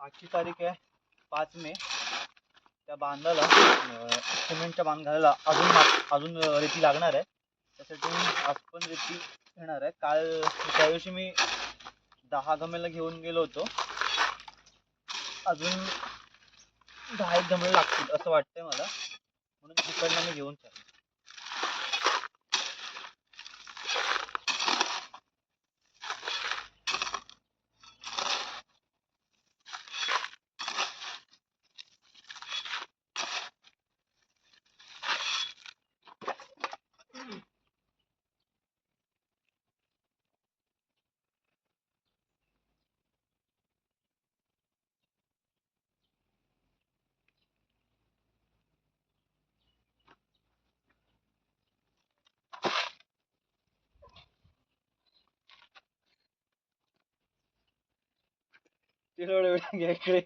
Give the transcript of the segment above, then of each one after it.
आजची तारीख आहे 5 मे. त्या बांधाला सिमेंटच्या बांध घालायला अजून रेती लागणार आहे. त्यासाठी मी आज पण रेती घेणार आहे. काल त्या दिवशी मी 10 गमेला घेऊन गेलो होतो. अजून 10 गमेला लागतील असं वाटतंय मला, म्हणून तिकडनं मी घेऊन चाललो. घ्या इकडे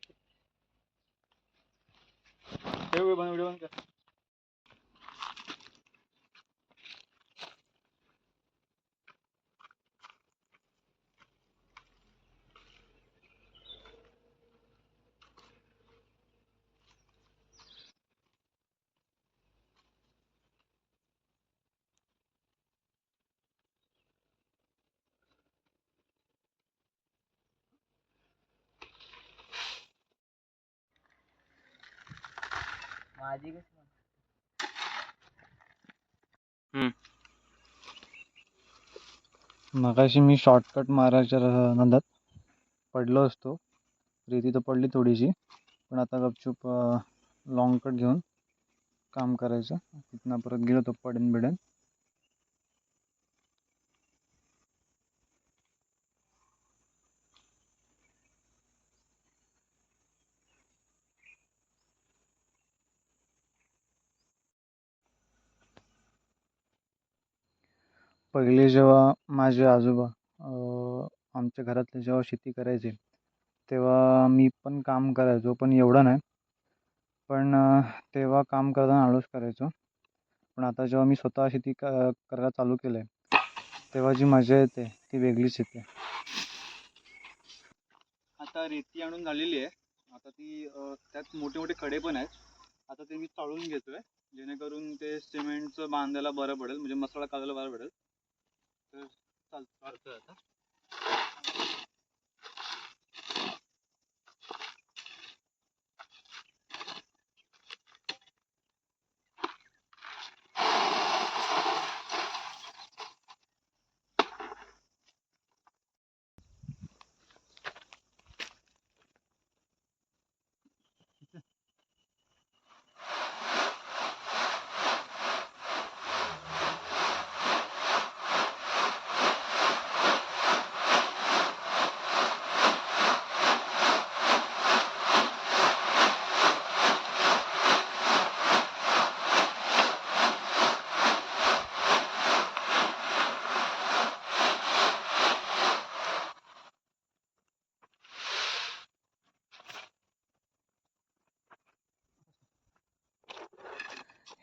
व्हिडिओ बंद कर. माझी मगाशी मी शॉर्टकट मारायच्या नादात पडलो असतो. रेती तर पडली थोडीशी, पण आता गपचूप लॉंग कट घेऊन काम करायचं. तिथनं परत गेलो तो पडेन बिडेन. पहिले जेव्हा माझे आजोबा आमच्या घरातले जेव्हा शेती करायचे तेव्हा मी पण काम करायचो, पण एवढं नाही. पण तेव्हा काम करताना आळस करायचो. पण आता जेव्हा मी स्वतः शेती करायला चालू केलं आहे तेव्हा जी मजा येते ती वेगळीच येते. आता रेती आणून झालेली आहे. आता ती त्यात मोठे मोठे खडे पण आहेत. आता ते मी चाळून घेतोय जेणेकरून ते सिमेंटचं बांधायला बरं पडेल, म्हणजे मसाला काढायला बरं पडेल. तर चालतोय आता.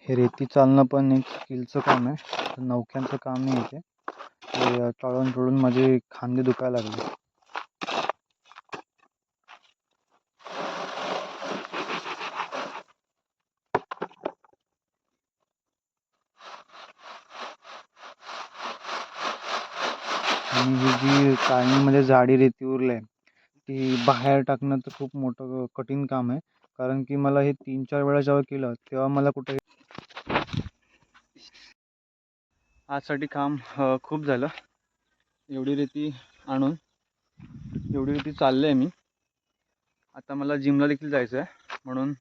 हे रेती चालणं पण एक स्किलचं काम आहे, नौक्यांचं काम नाही आहे ते. चाळून चोळून माझे खांदे दुखायला लागले. आणि ही जी चाळणीमध्ये जाडी रेती उरली आहे ती बाहेर टाकणं तर खूप मोठं कठीण काम आहे. कारण की मला हे 3-4 वेळा जेव्हा केलं तेव्हा मला कुठे आजसाठी काम खूप झालं. एवढी रेती आणून एवढी रेती चालले मी. आता मला जिमला देखील जायचं आहे, म्हणून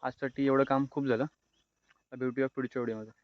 आजसाठी एवढं काम खूप झालं. भेटूया पुढच्या व्हिडिओमध्ये.